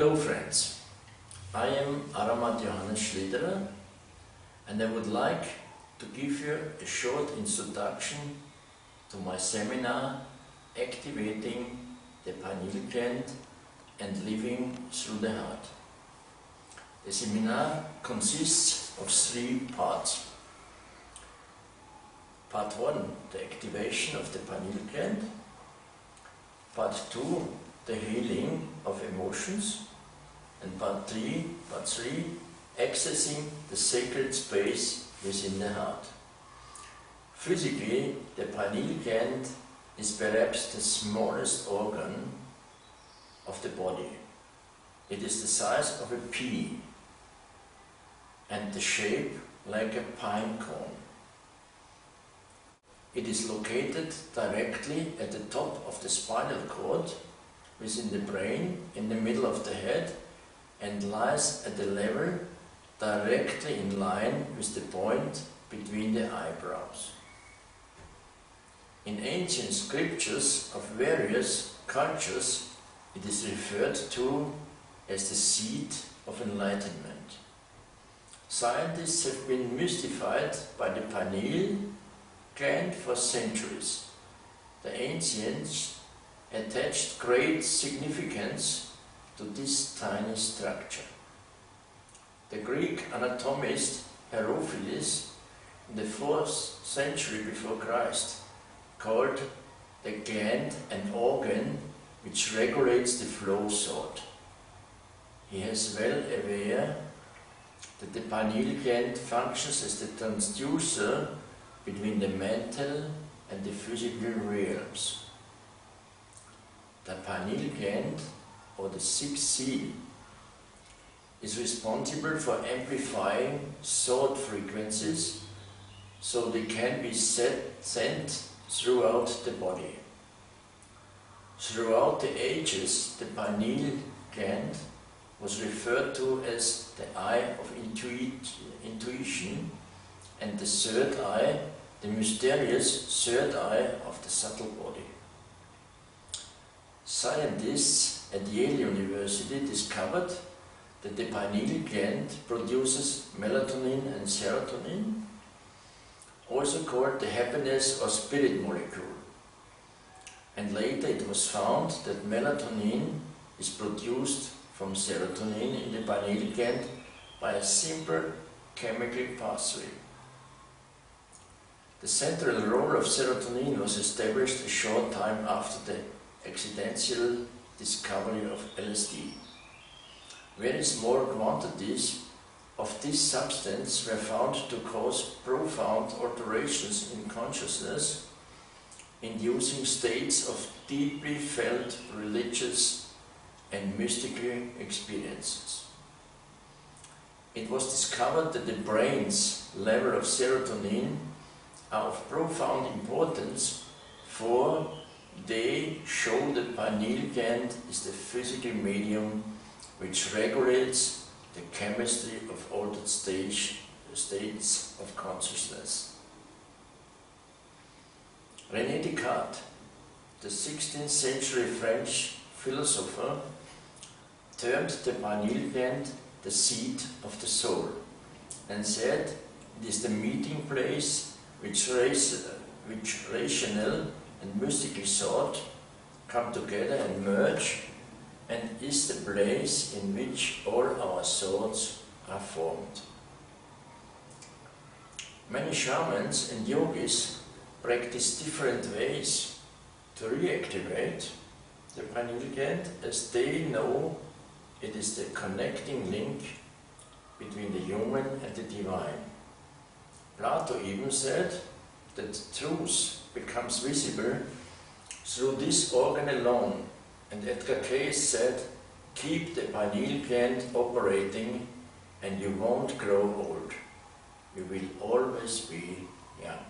Hello friends, I am Aramat Johannes Schlederer and I would like to give you a short introduction to my seminar Activating the Pineal Gland and Living Through the Heart. The seminar consists of 3 parts. Part 1, the activation of the pineal gland. Part 2, the healing of emotions. And part 3, accessing the sacred space within the heart. Physically, the pineal gland is perhaps the smallest organ of the body. It is the size of a pea and the shape like a pine cone. It is located directly at the top of the spinal cord, within the brain, in the middle of the head, and lies at the level directly in line with the point between the eyebrows. In ancient scriptures of various cultures, it is referred to as the seat of enlightenment. Scientists have been mystified by the pineal gland for centuries. The ancients attached great significance to this tiny structure. The Greek anatomist Herophilus in the 4th century before Christ called the gland an organ which regulates the flow of thought. He is well aware that the pineal gland functions as the transducer between the mental and the physical realms. The pineal gland, or the 6th seal, is responsible for amplifying thought frequencies so they can be sent throughout the body. Throughout the ages, the pineal gland was referred to as the eye of intuition and the 3rd eye, the mysterious 3rd eye of the subtle body. Scientists at Yale University discovered that the pineal gland produces melatonin and serotonin, also called the happiness or spirit molecule. And later it was found that melatonin is produced from serotonin in the pineal gland by a simple chemical pathway. The central role of serotonin was established a short time after the accidental discovery of LSD. Very small quantities of this substance were found to cause profound alterations in consciousness, inducing states of deeply felt religious and mystical experiences. It was discovered that the brain's level of serotonin are of profound importance, for they show that pineal gland is the physical medium which regulates the chemistry of altered states of consciousness. René Descartes, the 16th century French philosopher, termed the pineal gland the seat of the soul and said it is the meeting place which rational and mystical thought come together and merge, and is the place in which all our thoughts are formed. Many shamans and yogis practice different ways to reactivate the pineal gland, as they know it is the connecting link between the human and the divine. Plato even said that truth becomes visible through this organ alone, and Edgar Cayce said, keep the pineal gland operating and you won't grow old. You will always be young.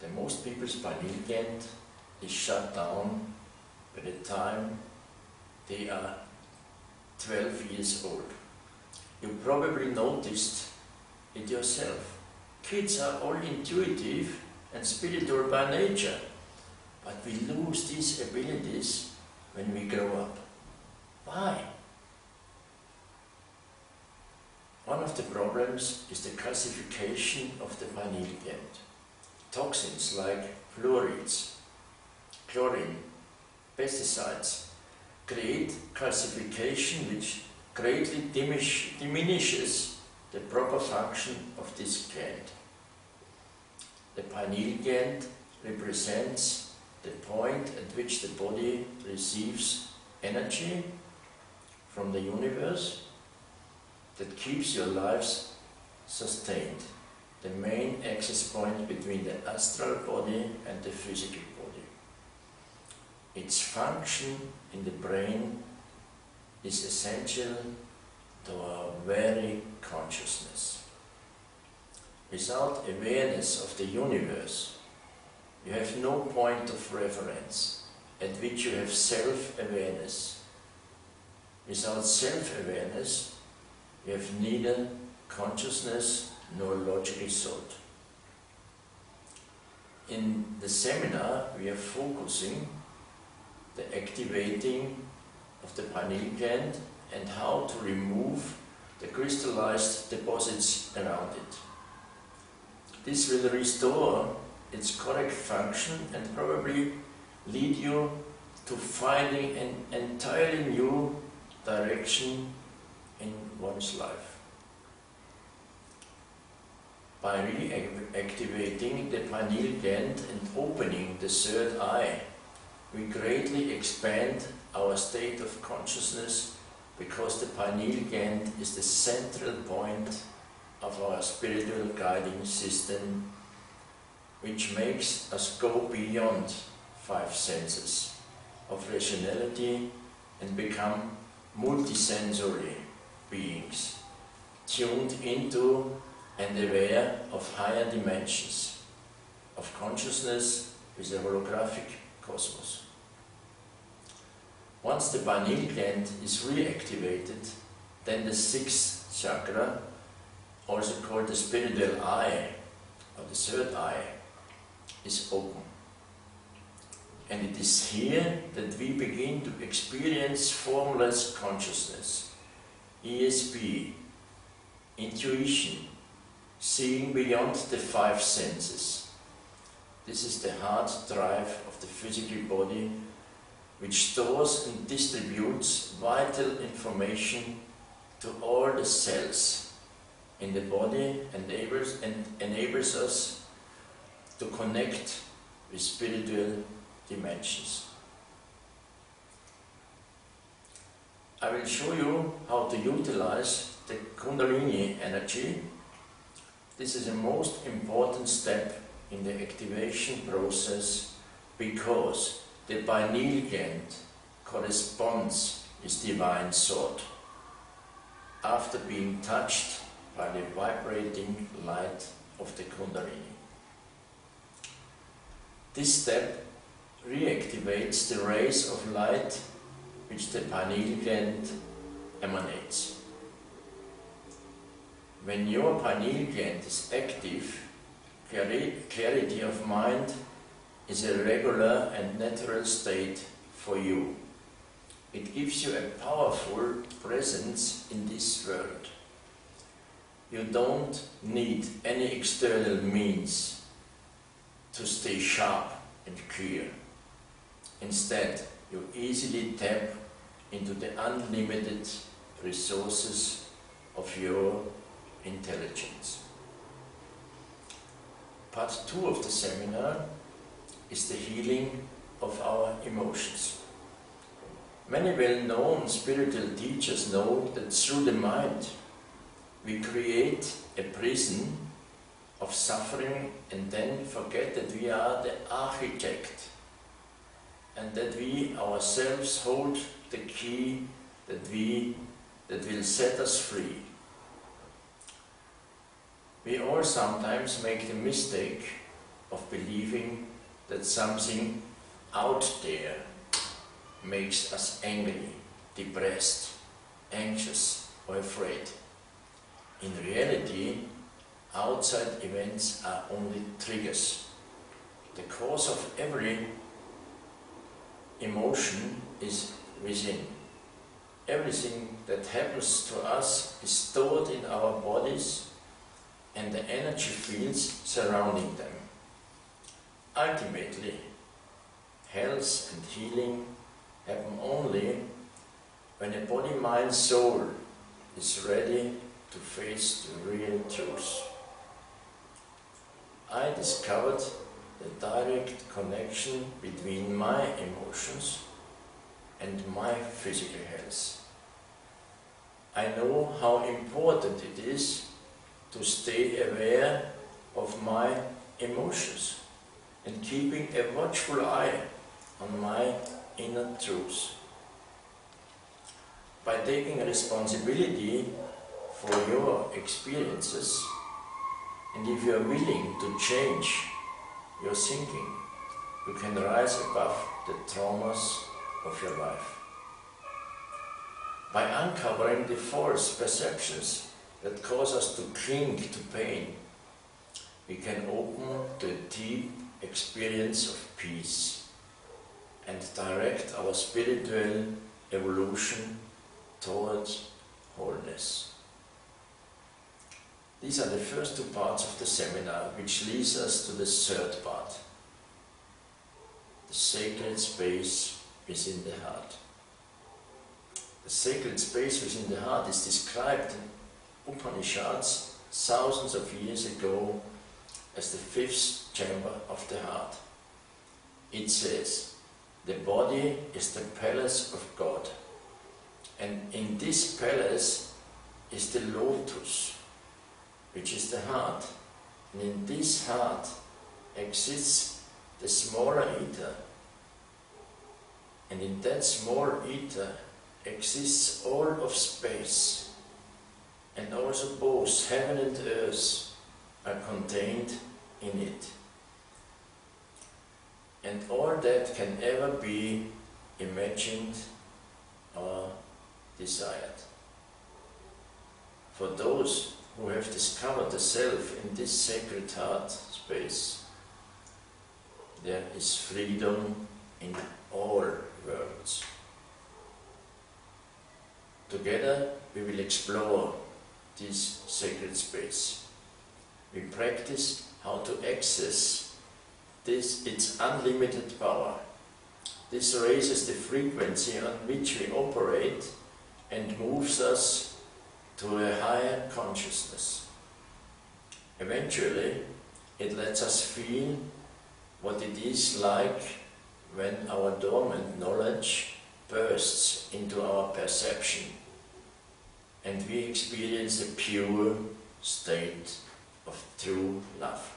The most people's pineal gland is shut down by the time they are 12 years old. You probably noticed it yourself. Kids are all intuitive and spiritual by nature, but we lose these abilities when we grow up. Why? One of the problems is the classification of the pineal gland. Toxins like fluorides, chlorine, pesticides create classification which greatly diminishes the proper function of this gland. The pineal gland represents the point at which the body receives energy from the universe that keeps your lives sustained, the main access point between the astral body and the physical body. Its function in the brain is essential to our very consciousness. Without awareness of the universe, you have no point of reference at which you have self-awareness. Without self-awareness, you have neither consciousness nor logical thought. In the seminar, we are focusing the activating of the pineal gland and how to remove the crystallized deposits around it. This will restore its correct function and probably lead you to finding an entirely new direction in one's life. By reactivating the pineal gland and opening the third eye, we greatly expand our state of consciousness because the pineal gland is the central point of our spiritual guiding system, which makes us go beyond five senses of rationality and become multisensory beings, tuned into and aware of higher dimensions of consciousness with a holographic cosmos. Once the pineal gland is reactivated, then the sixth chakra, also called the spiritual eye, or the third eye, is open. And it is here that we begin to experience formless consciousness, ESP, intuition, seeing beyond the five senses. This is the hard drive of the physical body, which stores and distributes vital information to all the cells in the body and enables us to connect with spiritual dimensions. I will show you how to utilize the Kundalini energy. This is the most important step in the activation process because the pineal gland corresponds with divine thought after being touched by the vibrating light of the Kundalini. This step reactivates the rays of light which the pineal gland emanates. When your pineal gland is active, clarity of mind is a regular and natural state for you. It gives you a powerful presence in this world. You don't need any external means to stay sharp and clear. Instead, you easily tap into the unlimited resources of your intelligence. Part 2 of the seminar is the healing of our emotions. Many well-known spiritual teachers know that through the mind we create a prison of suffering and then forget that we are the architect and that we ourselves hold the key that will set us free. We all sometimes make the mistake of believing that something out there makes us angry, depressed, anxious or afraid. In reality, outside events are only triggers. The cause of every emotion is within. Everything that happens to us is stored in our bodies and the energy fields surrounding them. Ultimately, health and healing happen only when a body, mind, soul is ready to face the real truth. I discovered the direct connection between my emotions and my physical health. I know how important it is to stay aware of my emotions and keeping a watchful eye on my inner truth. By taking responsibility for your experiences, and if you are willing to change your thinking, you can rise above the traumas of your life. By uncovering the false perceptions that cause us to cling to pain, we can open to a deep experience of peace and direct our spiritual evolution towards wholeness. These are the first two parts of the seminar, which leads us to the third part, the sacred space within the heart. The sacred space within the heart is described in Upanishads thousands of years ago as the fifth chamber of the heart. It says, the body is the palace of God, and in this palace is the lotus, which is the heart, and in this heart exists the smaller ether, and in that small ether exists all of space, and also both heaven and earth are contained in it. And all that can ever be imagined or desired. For those who have discovered the self in this sacred heart space, there is freedom in all worlds. Together we will explore this sacred space. We practice how to access its unlimited power. This raises the frequency on which we operate and moves us to a higher consciousness. Eventually, it lets us feel what it is like when our dormant knowledge bursts into our perception and we experience a pure state of true love.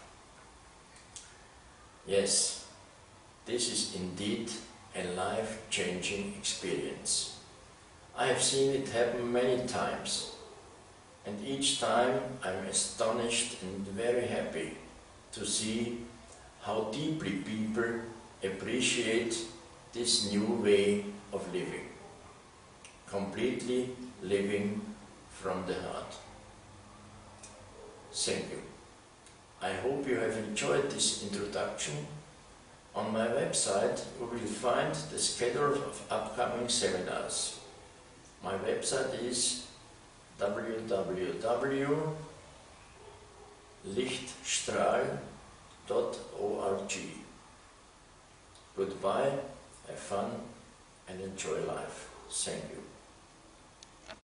Yes, this is indeed a life-changing experience. I have seen it happen many times, and each time I'm astonished and very happy to see how deeply people appreciate this new way of living, completely living from the heart. Thank you. I hope you have enjoyed this introduction. On my website you will find the schedule of upcoming seminars. My website is www.lichtstrahl.org. Goodbye, have fun and enjoy life. Thank you.